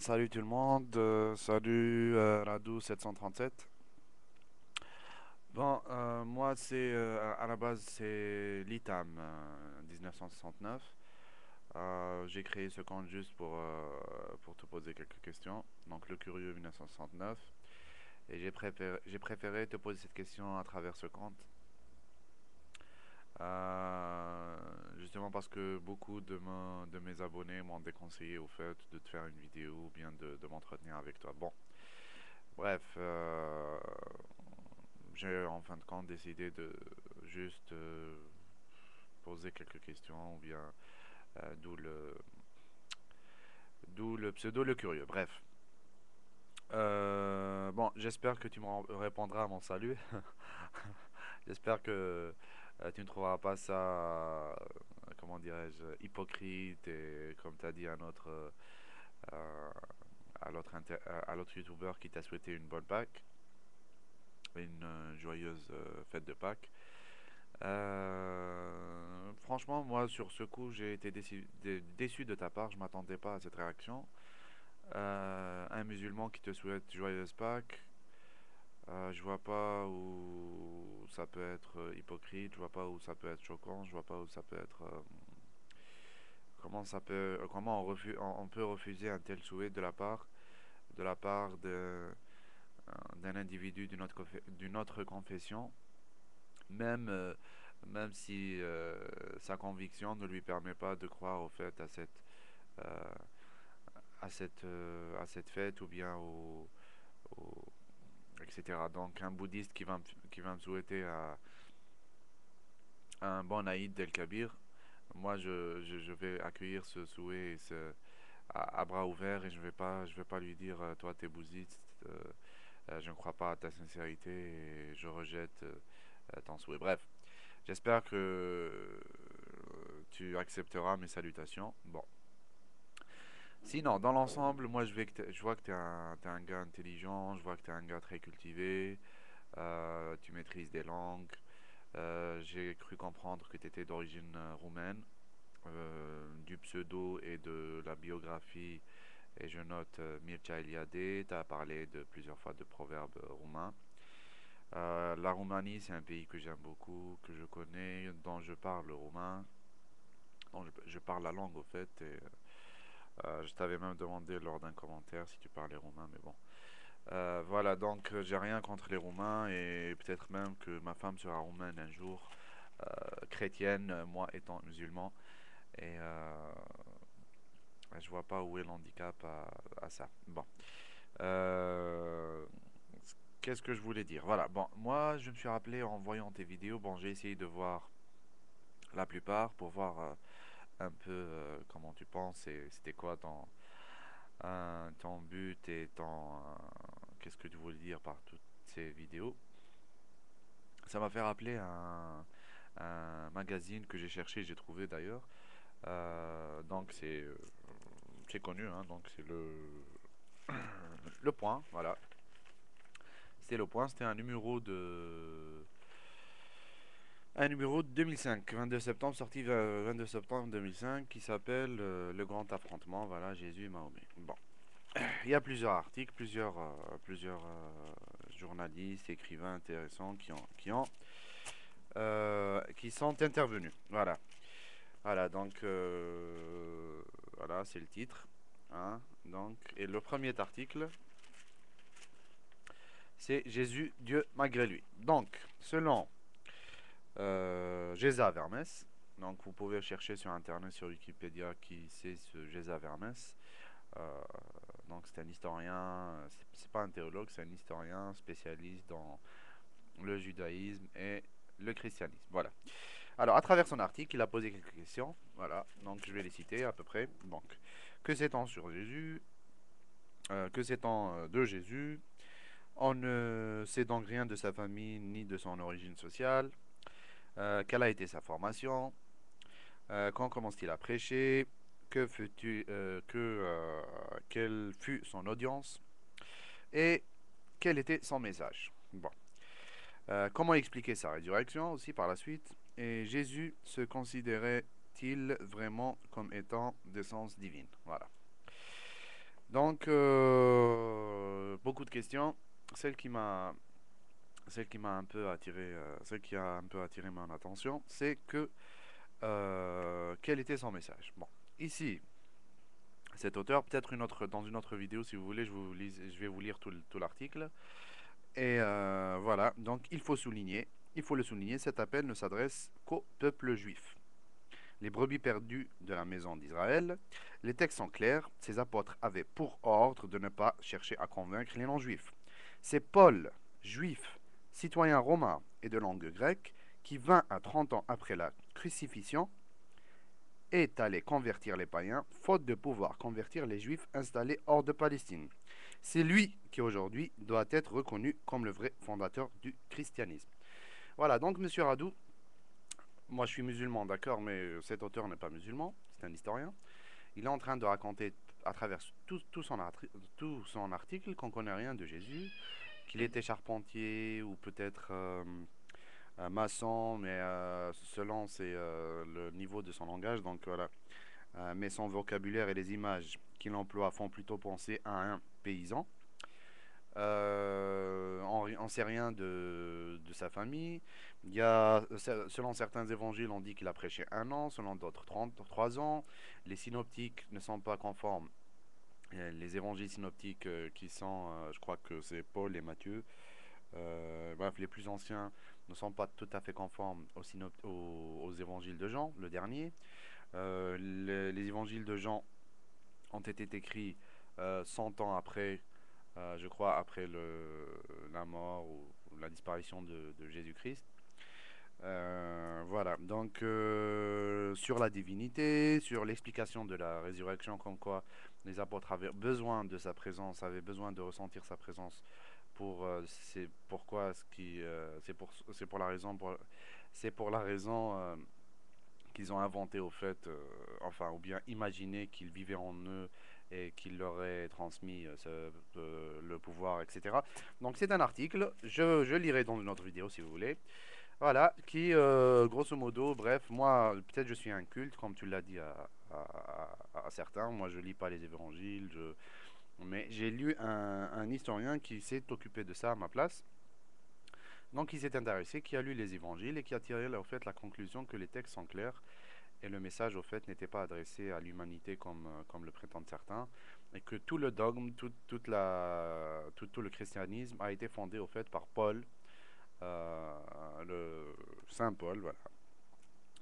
Salut tout le monde, salut Radou 737. Bon, moi c'est à la base c'est l'ITAM 1969. J'ai créé ce compte juste pour te poser quelques questions. Donc le curieux 1969. Et j'ai préféré te poser cette question à travers ce compte. Justement parce que beaucoup de mes abonnés m'ont déconseillé au fait de te faire une vidéo ou bien de m'entretenir avec toi. Bon, bref, j'ai en fin de compte décidé de juste poser quelques questions ou bien euh, d'où le d'où le pseudo le curieux. Bref. Bon, j'espère que tu répondras à mon salut. J'espère que tu ne trouveras pas ça, comment dirais-je, hypocrite et comme tu as dit euh, à l'autre youtubeur qui t'a souhaité une bonne Pâques, une joyeuse fête de Pâques. Franchement, moi, sur ce coup, j'ai été déçu de ta part. Je m'attendais pas à cette réaction. Un musulman qui te souhaite joyeuse Pâques, je vois pas où ça peut être hypocrite. Je vois pas où ça peut être choquant. Je vois pas où ça peut être. Comment on peut refuser un tel souhait de la part d'un individu d'une autre confession, même, même si sa conviction ne lui permet pas de croire au fait euh, à cette fête ou bien au- etc. Donc un bouddhiste qui va me souhaiter un bon Aïd El Kabir, moi je vais accueillir ce souhait à bras ouverts et je vais pas lui dire toi t'es bouddhiste, je ne crois pas à ta sincérité et je rejette ton souhait. Bref, j'espère que tu accepteras mes salutations. Bon. Sinon, dans l'ensemble, moi je vois que t'es un gars intelligent, je vois que t'es un gars très cultivé, tu maîtrises des langues. J'ai cru comprendre que tu étais d'origine roumaine, du pseudo et de la biographie, et je note Mircea Eliade, tu as parlé plusieurs fois de proverbes roumains. La Roumanie, c'est un pays que j'aime beaucoup, que je connais, dont je parle le roumain, dont je parle la langue au fait, et je t'avais même demandé lors d'un commentaire si tu parlais roumain, mais bon. Voilà, donc j'ai rien contre les Roumains et peut-être même que ma femme sera roumaine un jour, chrétienne, moi étant musulman, et je vois pas où est l'handicap à ça. Bon. Euh, Qu'est-ce que je voulais dire? Voilà, bon, moi je me suis rappelé en voyant tes vidéos, bon, j'ai essayé de voir la plupart pour voir un peu comment tu penses et c'était quoi ton but et qu'est-ce que tu voulais dire par toutes ces vidéos. Ça m'a fait rappeler un magazine que j'ai cherché, j'ai trouvé d'ailleurs. Donc c'est connu, hein, donc c'est le Point, voilà. C'était le Point, c'était un numéro de 2005, 22 septembre, sorti 22 septembre 2005, qui s'appelle Le Grand Affrontement, voilà, Jésus et Mahomet. Bon, il y a plusieurs articles, plusieurs journalistes, écrivains intéressants qui sont intervenus. Voilà. Voilà, donc voilà, c'est le titre, hein, donc, et le premier article, c'est Jésus, Dieu malgré lui. Donc, selon Géza Vermes, donc vous pouvez chercher sur internet, sur Wikipédia, qui c'est ce Géza Vermes. Euh, donc c'est un historien, c'est pas un théologue, c'est un historien spécialiste dans le judaïsme et le christianisme. Voilà. Alors, à travers son article, il a posé quelques questions. Voilà, donc je vais les citer à peu près. Donc, que sait-on sur Jésus? Que sait-on de Jésus? On ne sait donc rien de sa famille ni de son origine sociale. Quelle a été sa formation? Quand commence-t-il à prêcher? Quelle fut son audience? Et quel était son message? Bon. Comment expliquer sa résurrection aussi par la suite? Et Jésus se considérait-il vraiment comme étant d'essence divine? Voilà. Donc, beaucoup de questions. Celle qui m'a, celle qui m'a un peu attiré, celle qui a un peu attiré mon attention, c'est que quel était son message. Bon, ici, cet auteur, peut-être dans une autre vidéo, si vous voulez, je vais vous lire tout l'article. Et voilà, donc il faut le souligner, cet appel ne s'adresse qu'au peuple juif. Les brebis perdues de la maison d'Israël. Les textes sont clairs, ces apôtres avaient pour ordre de ne pas chercher à convaincre les non-juifs. C'est Paul, juif, citoyen romain et de langue grecque, qui 20 à 30 ans après la crucifixion est allé convertir les païens, faute de pouvoir convertir les juifs installés hors de Palestine. C'est lui qui aujourd'hui doit être reconnu comme le vrai fondateur du christianisme. Voilà, donc Monsieur Radou, moi je suis musulman, d'accord, mais cet auteur n'est pas musulman, c'est un historien. Il est en train de raconter à travers tout son article qu'on connaît rien de Jésus, qu'il était charpentier ou peut-être maçon, mais selon le niveau de son langage, donc voilà. Mais son vocabulaire et les images qu'il emploie font plutôt penser à un paysan. On ne sait rien de sa famille. Selon certains évangiles, on dit qu'il a prêché 1 an, selon d'autres 33 ans. Les synoptiques ne sont pas conformes. Les évangiles synoptiques qui sont, je crois que c'est Paul et Matthieu, bref, les plus anciens ne sont pas tout à fait conformes aux évangiles de Jean, le dernier. Les évangiles de Jean ont été écrits 100 ans après, je crois, après la mort ou la disparition de Jésus-Christ. Voilà, donc sur la divinité, sur l'explication de la résurrection, comme quoi les apôtres avaient besoin de sa présence, avaient besoin de ressentir sa présence pour c'est pourquoi ce qui c'est pour la raison c'est pour la raison qu'ils ont inventé au fait enfin ou bien imaginé qu'ils vivaient en eux et qu'ils leur aient transmis le pouvoir, etc. Donc c'est un article, je lirai dans une autre vidéo si vous voulez. Voilà, qui, grosso modo, bref, moi, peut-être je suis un culte, comme tu l'as dit à certains. Moi, je lis pas les évangiles, mais j'ai lu un historien qui s'est occupé de ça à ma place. Donc, il s'est intéressé, qui a lu les évangiles et qui a tiré, au fait, la conclusion que les textes sont clairs et le message, au fait, n'était pas adressé à l'humanité comme le prétendent certains, et que tout le dogme, tout le christianisme a été fondé, au fait, par Paul, le Saint Paul, voilà.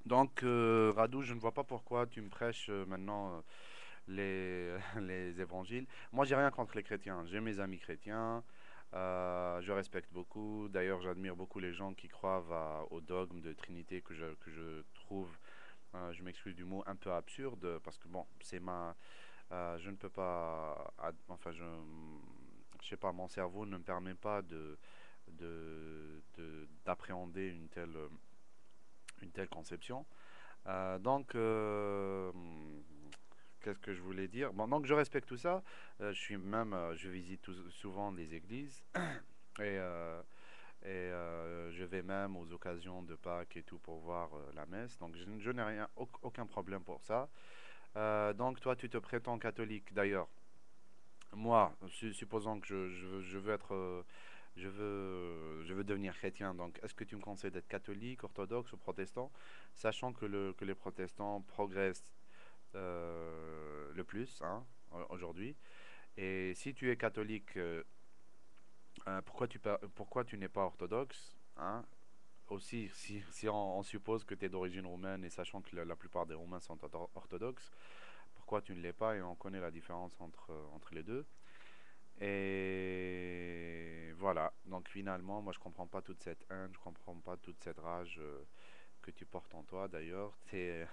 Donc, Radou, je ne vois pas pourquoi tu me prêches maintenant les évangiles. Moi, j'ai rien contre les chrétiens. J'ai mes amis chrétiens. Je respecte beaucoup. D'ailleurs, j'admire beaucoup les gens qui croient au dogme de Trinité que je trouve, je m'excuse du mot, un peu absurde parce que bon, je ne peux pas, enfin, je sais pas, mon cerveau ne me permet pas d'appréhender une telle conception. Donc, qu'est-ce que je voulais dire? Bon, donc je respecte tout ça. Je visite souvent les églises et, je vais même aux occasions de Pâques et tout pour voir la messe. Donc, je n'ai aucun problème pour ça. Donc, toi, tu te prétends catholique. D'ailleurs, moi, supposons que je veux être, je veux devenir chrétien. Donc, est-ce que tu me conseilles d'être catholique, orthodoxe ou protestant, sachant que les protestants progressent le plus hein, aujourd'hui. Et si tu es catholique, pourquoi tu n'es pas orthodoxe hein? Aussi, si on suppose que tu es d'origine roumaine et sachant que la plupart des Roumains sont orthodoxes, pourquoi tu ne l'es pas et on connaît la différence entre les deux. Et voilà, donc finalement, moi je comprends pas toute cette haine, je comprends pas toute cette rage que tu portes en toi d'ailleurs. Je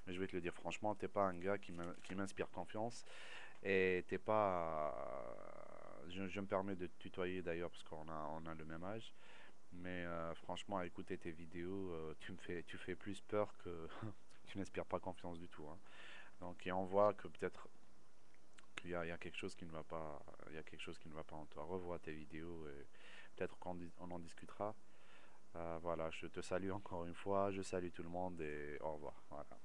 vais te le dire franchement, t'es pas un gars qui m'inspire confiance et t'es pas. Je me permets de te tutoyer d'ailleurs parce on a le même âge. Mais franchement, à écouter tes vidéos, tu fais plus peur que tu n'inspires pas confiance du tout. Hein. Donc, et on voit que peut-être il y a quelque chose qui ne va pas, il y a quelque chose qui ne va pas en toi. Revois tes vidéos et peut-être qu'on en discutera. Voilà, je te salue encore une fois, je salue tout le monde et au revoir. Voilà.